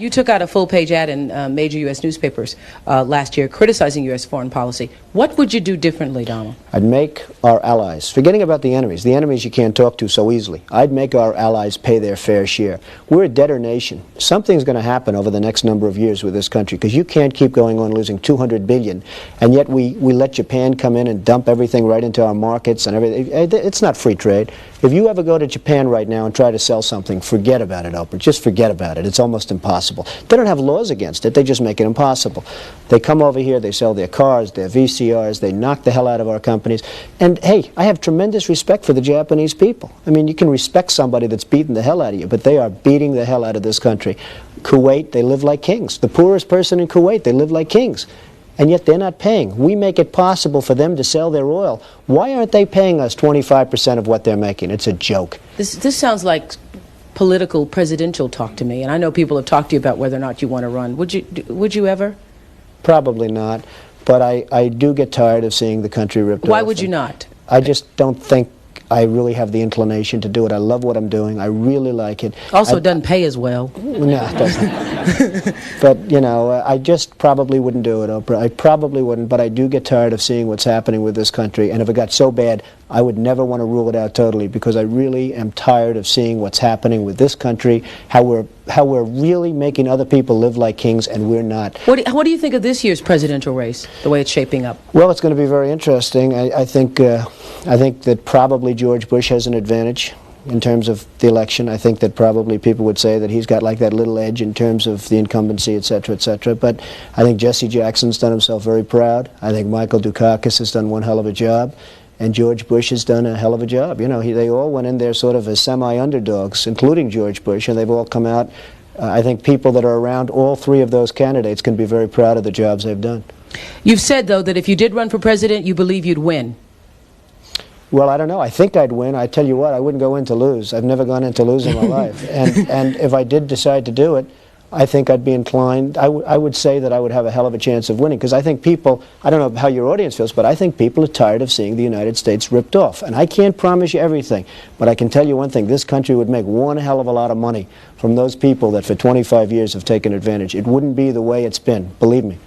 You took out a full-page ad in major U.S. newspapers last year criticizing U.S. foreign policy. What would you do differently, Donald? I'd make our allies, forgetting about the enemies you can't talk to so easily, I'd make our allies pay their fair share. We're a debtor nation. Something's going to happen over the next number of years with this country, because you can't keep going on losing $200 billion, and yet we let Japan come in and dump everything right into our markets and everything. It's not free trade. If you ever go to Japan right now and try to sell something, forget about it, Oprah. Just forget about it. It's almost impossible. They don't have laws against it. They just make it impossible. They come over here, they sell their cars, their VCRs, they knock the hell out of our companies. And hey, I have tremendous respect for the Japanese people. I mean, you can respect somebody that's beating the hell out of you, but they are beating the hell out of this country. Kuwait, they live like kings. The poorest person in Kuwait, they live like kings. And yet they're not paying. We make it possible for them to sell their oil. Why aren't they paying us 25% of what they're making? It's a joke. This sounds like political presidential talk to me, and I know people have talked to you about whether or not you want to run. Would you ever? Probably not, but I do get tired of seeing the country ripped off. Why would you not? I just don't think I really have the inclination to do it. I love what I'm doing. I really like it. Also, it doesn't pay as well. No, it doesn't. But, you know, I just probably wouldn't do it, Oprah. I probably wouldn't, but I do get tired of seeing what's happening with this country. And if it got so bad, I would never want to rule it out totally, because I really am tired of seeing what's happening with this country, how we're really making other people live like kings, and we're not. What do you think of this year's presidential race, the way it's shaping up? Well, it's going to be very interesting. I think that probably George Bush has an advantage in terms of the election. I think that probably people would say that he's got like that little edge in terms of the incumbency, et cetera, et cetera. But I think Jesse Jackson's done himself very proud. I think Michael Dukakis has done one hell of a job. And George Bush has done a hell of a job. You know, they all went in there sort of as semi-underdogs, including George Bush, and they've all come out. I think people that are around all three of those candidates can be very proud of the jobs they've done. You've said, though, that if you did run for president, you believe you'd win. Well, I don't know. I think I'd win. I tell you what, I wouldn't go in to lose. I've never gone in to lose in my life. And if I did decide to do it, I think I'd be inclined, I would say that I would have a hell of a chance of winning, because I think people, I don't know how your audience feels, but I think people are tired of seeing the United States ripped off. And I can't promise you everything, but I can tell you one thing, this country would make one hell of a lot of money from those people that for 25 years have taken advantage. It wouldn't be the way it's been, believe me.